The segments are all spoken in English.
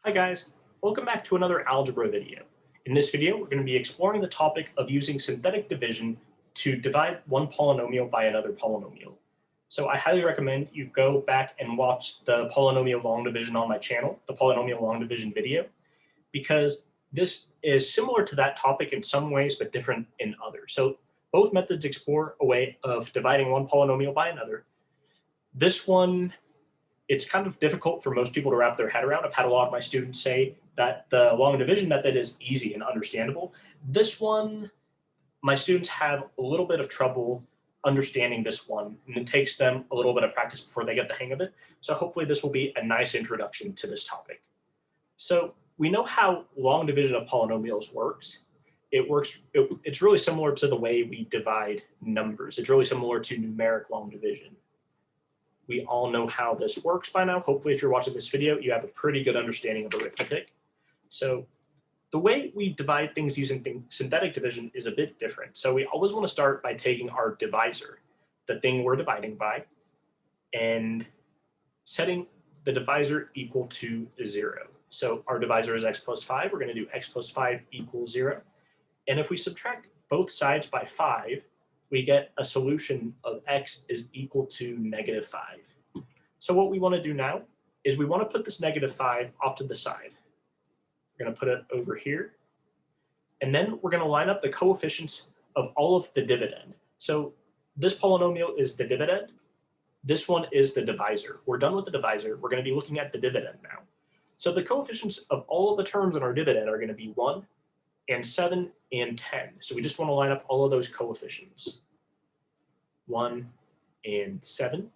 Hi guys, welcome back to another algebra video. In this video, we're going to be exploring the topic of using synthetic division to divide one polynomial by another polynomial. So I highly recommend you go back and watch the polynomial long division on my channel, the polynomial long division video, because this is similar to that topic in some ways, but different in others. So both methods explore a way of dividing one polynomial by another. This one, it's kind of difficult for most people to wrap their head around. I've had a lot of my students say that the long division method is easy and understandable. This one, my students have a little bit of trouble understanding this one, and it takes them a little bit of practice before they get the hang of it. So hopefully this will be a nice introduction to this topic. So we know how long division of polynomials works. It's really similar to the way we divide numbers. It's really similar to numeric long division. We all know how this works by now. Hopefully, if you're watching this video, you have a pretty good understanding of arithmetic. So the way we divide things using synthetic division is a bit different. So we always want to start by taking our divisor, the thing we're dividing by, and setting the divisor equal to 0. So our divisor is x plus 5. We're going to do x plus 5 equals 0. And if we subtract both sides by 5, we get a solution of x is equal to -5. So what we want to do now is we want to put this -5 off to the side. We're going to put it over here. And then we're going to line up the coefficients of all of the dividend. So this polynomial is the dividend. This one is the divisor. We're done with the divisor. We're going to be looking at the dividend now. So the coefficients of all of the terms in our dividend are going to be 1 and 7 and 10. So we just want to line up all of those coefficients. 1 and 7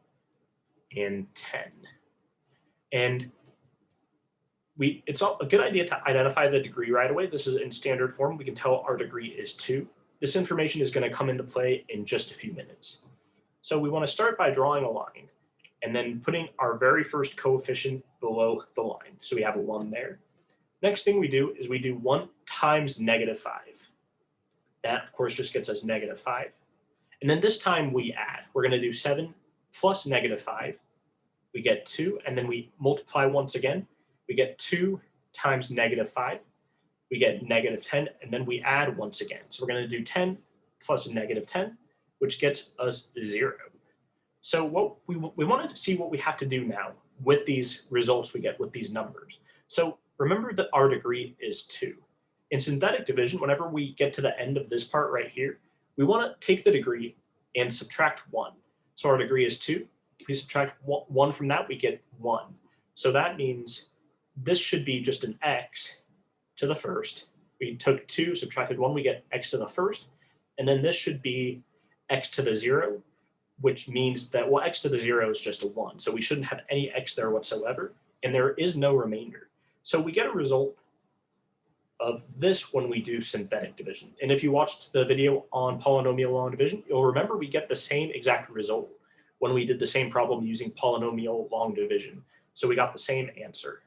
and 10. And it's a good idea to identify the degree right away. This is in standard form. We can tell our degree is 2. This information is going to come into play in just a few minutes. So we want to start by drawing a line and then putting our very first coefficient below the line. So we have a 1 there. Next thing we do is we do 1 times -5. That, of course, just gets us -5. And then this time we add. We're going to do 7 plus -5. We get 2, and then we multiply once again. We get 2 times -5. We get -10, and then we add once again. So we're going to do 10 plus -10, which gets us 0. So what we wanted to see what we have to do now with these results we get with these numbers. So remember that our degree is 2. In synthetic division, whenever we get to the end of this part right here, we want to take the degree and subtract 1. So our degree is 2. If we subtract 1 from that, we get 1. So that means this should be just an x to the first. We took 2, subtracted 1, we get x to the first. And then this should be x to the 0, which means that, well, x to the 0 is just a 1. So we shouldn't have any x there whatsoever. And there is no remainder. So we get a result of this when we do synthetic division. And if you watched the video on polynomial long division, you'll remember we get the same exact result when we did the same problem using polynomial long division. So we got the same answer.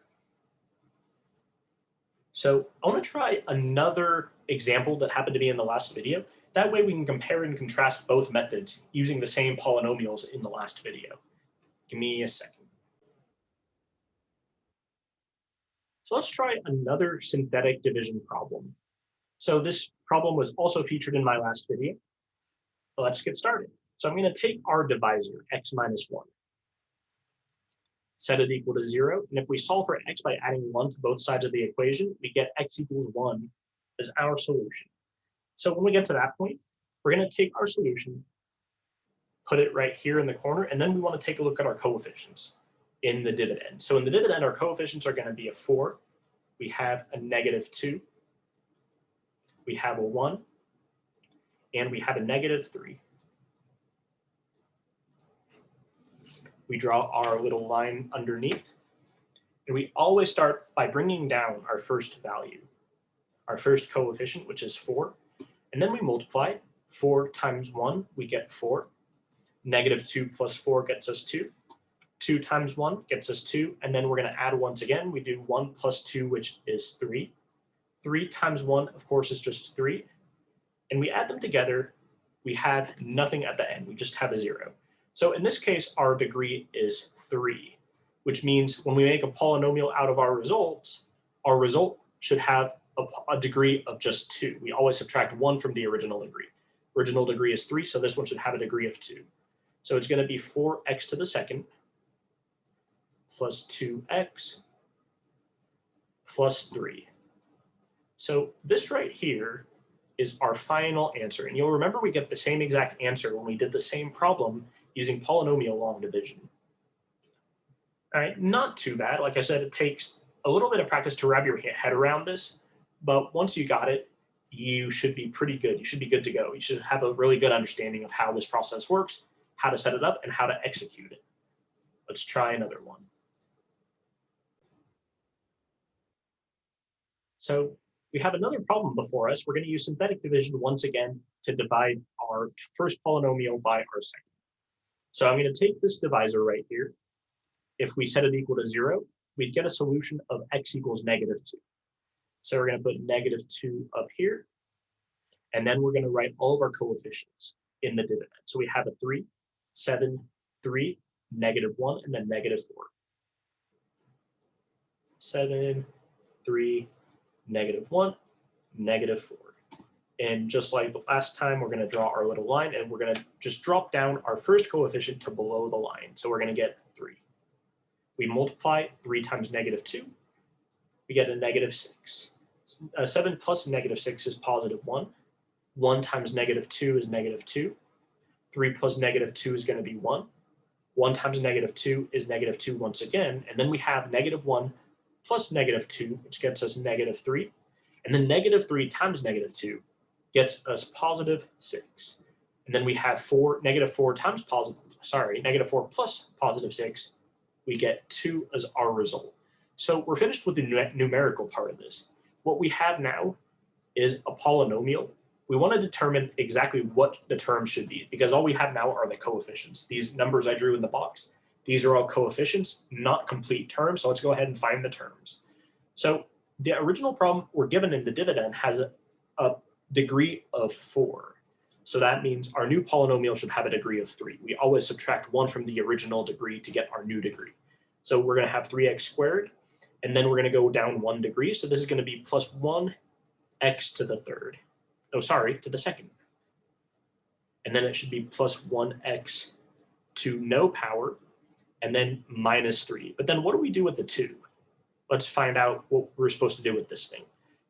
So I want to try another example that happened to be in the last video. That way we can compare and contrast both methods using the same polynomials in the last video. Give me a second. So let's try another synthetic division problem. So this problem was also featured in my last video. So let's get started. So I'm going to take our divisor, x minus 1, set it equal to 0. And if we solve for x by adding 1 to both sides of the equation, we get x equals 1 as our solution. So when we get to that point, we're going to take our solution, put it right here in the corner, and then we want to take a look at our coefficients in the dividend. So in the dividend, our coefficients are going to be a 4. We have a -2. We have a 1. And we have a -3. We draw our little line underneath. And we always start by bringing down our first value, our first coefficient, which is 4. And then we multiply. 4 times 1, we get 4. -2 plus 4 gets us 2. 2 times 1 gets us 2, and then we're going to add once again. We do 1 plus 2, which is 3. 3 times 1, of course, is just 3. And we add them together. We have nothing at the end. We just have a 0. So in this case, our degree is 3, which means when we make a polynomial out of our results, our result should have a degree of just 2. We always subtract 1 from the original degree. Original degree is 3, so this one should have a degree of 2. So it's going to be 4x to the second plus 2x plus 3. So this right here is our final answer. And you'll remember we get the same exact answer when we did the same problem using polynomial long division. All right, not too bad. Like I said, it takes a little bit of practice to wrap your head around this, but once you got it, you should be pretty good. You should be good to go. You should have a really good understanding of how this process works, how to set it up, and how to execute it. Let's try another one. So we have another problem before us. We're going to use synthetic division once again to divide our first polynomial by our second. So I'm going to take this divisor right here. If we set it equal to 0, we'd get a solution of x equals -2. So we're going to put -2 up here. And then we're going to write all of our coefficients in the dividend. So we have a 3, 7, 3, -1, and then -4. 7, 3, -1, -4. And just like the last time, we're going to draw our little line, and we're going to just drop down our first coefficient to below the line. So we're going to get 3. We multiply 3 times -2. We get a -6. 7 plus -6 is +1. 1 times -2 is -2. 3 plus -2 is going to be 1. 1 times -2 is -2 once again. And then we have -1 plus -2, which gets us -3. And then -3 times -2 gets us +6. And then we have -4 times -4 plus +6, we get 2 as our result. So we're finished with the numerical part of this. What we have now is a polynomial. We want to determine exactly what the terms should be, because all we have now are the coefficients. These numbers I drew in the box, these are all coefficients, not complete terms. So let's go ahead and find the terms. So the original problem we're given in the dividend has a degree of 4. So that means our new polynomial should have a degree of 3. We always subtract 1 from the original degree to get our new degree. So we're going to have 3x squared, and then we're going to go down 1 degree. So this is going to be plus 1x to the third. Oh, sorry, to the second. And then it should be plus 1x to no power, and then -3. But then what do we do with the 2? Let's find out what we're supposed to do with this thing.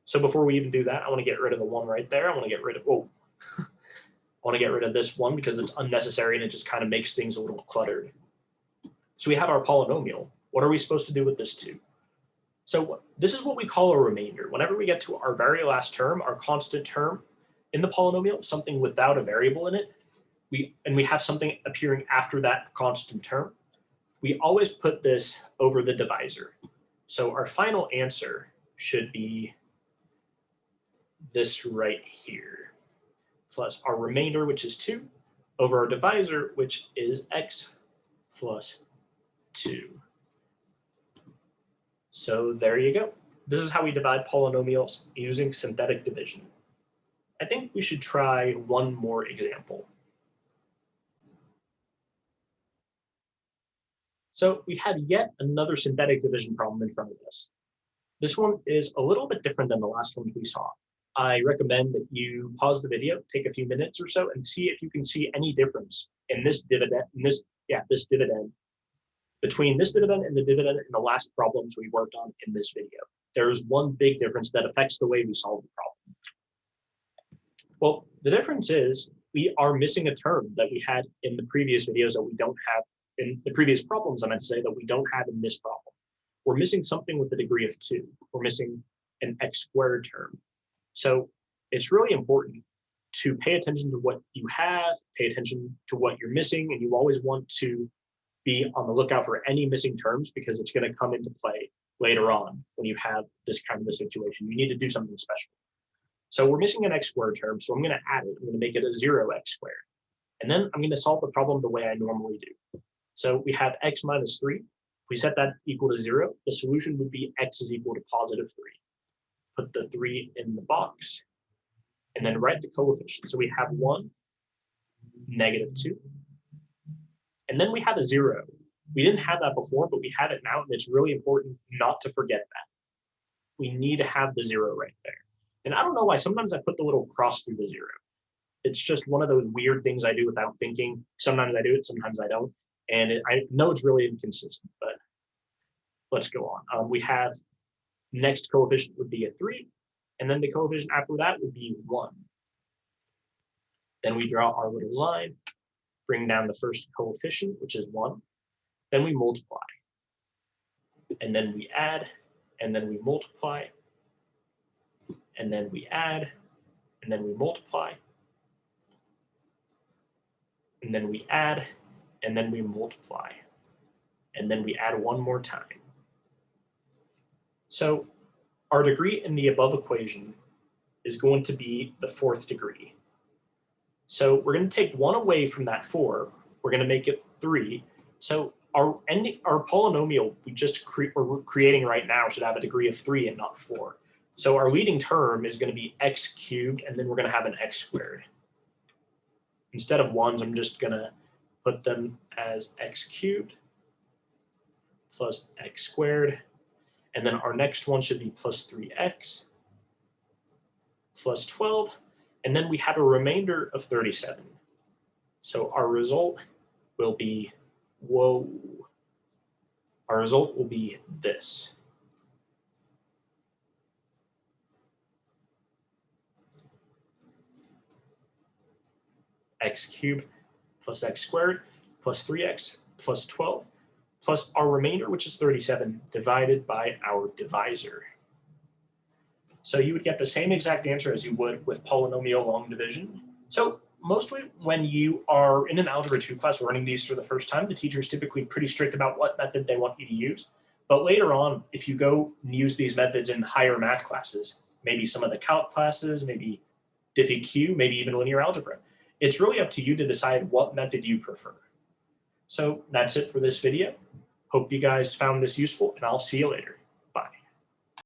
So before we even do that, I want to get rid of the 1 right there. I want to get rid of, I want to get rid of this 1 because it's unnecessary and it just kind of makes things a little cluttered. So we have our polynomial. What are we supposed to do with this 2? So this is what we call a remainder. Whenever we get to our very last term, our constant term in the polynomial, something without a variable in it, we have something appearing after that constant term, we always put this over the divisor. So our final answer should be this right here, plus our remainder, which is 2, over our divisor, which is x plus 2. So there you go. This is how we divide polynomials using synthetic division. I think we should try one more example. So we have yet another synthetic division problem in front of us. This one is a little bit different than the last ones we saw. I recommend that you pause the video, take a few minutes or so, and see if you can see any difference in this dividend, between this dividend and the dividend in the last problems we worked on in this video. There's one big difference that affects the way we solve the problem. Well, the difference is we are missing a term that we had in the previous videos that we don't have in the previous problems, I meant to say, that we don't have in this problem. We're missing something with the degree of 2. We're missing an x squared term. So it's really important to pay attention to what you have, pay attention to what you're missing, and you always want to be on the lookout for any missing terms because it's going to come into play later on when you have this kind of a situation. You need to do something special. So we're missing an x squared term, so I'm going to add it. I'm going to make it a 0x squared. And then I'm going to solve the problem the way I normally do. So we have x minus 3. If we set that equal to 0, the solution would be x is equal to +3. Put the 3 in the box, and then write the coefficient. So we have 1, -2, and then we have a 0. We didn't have that before, but we have it now, and it's really important not to forget that. we need to have the 0 right there. And I don't know why, sometimes I put the little cross through the 0. It's just one of those weird things I do without thinking. Sometimes I do it, sometimes I don't. And I know it's really inconsistent, but let's go on. We have next coefficient would be a 3, and then the coefficient after that would be 1. Then we draw our little line, bring down the first coefficient, which is 1. Then we multiply. And then we add, and then we multiply. And then we add, and then we multiply. And then we add, and then we multiply. And then we add one more time. So our degree in the above equation is going to be the 4th degree. So we're going to take 1 away from that 4. We're going to make it 3. So our polynomial we're creating right now should have a degree of 3 and not 4. So our leading term is going to be x cubed, and then we're going to have an x squared. Instead of 1s, I'm just going to put them as x cubed plus x squared. And then our next one should be plus 3x plus 12. And then we have a remainder of 37. So our result will be, our result will be this. X cubed plus x squared plus 3x plus 12 plus our remainder, which is 37, divided by our divisor. So you would get the same exact answer as you would with polynomial long division. So mostly when you are in an Algebra 2 class learning these for the first time, the teacher is typically pretty strict about what method they want you to use. But later on, if you go and use these methods in higher math classes, maybe some of the calc classes, maybe Diffie-Q, maybe even linear algebra, it's really up to you to decide what method you prefer. So that's it for this video. Hope you guys found this useful, and I'll see you later.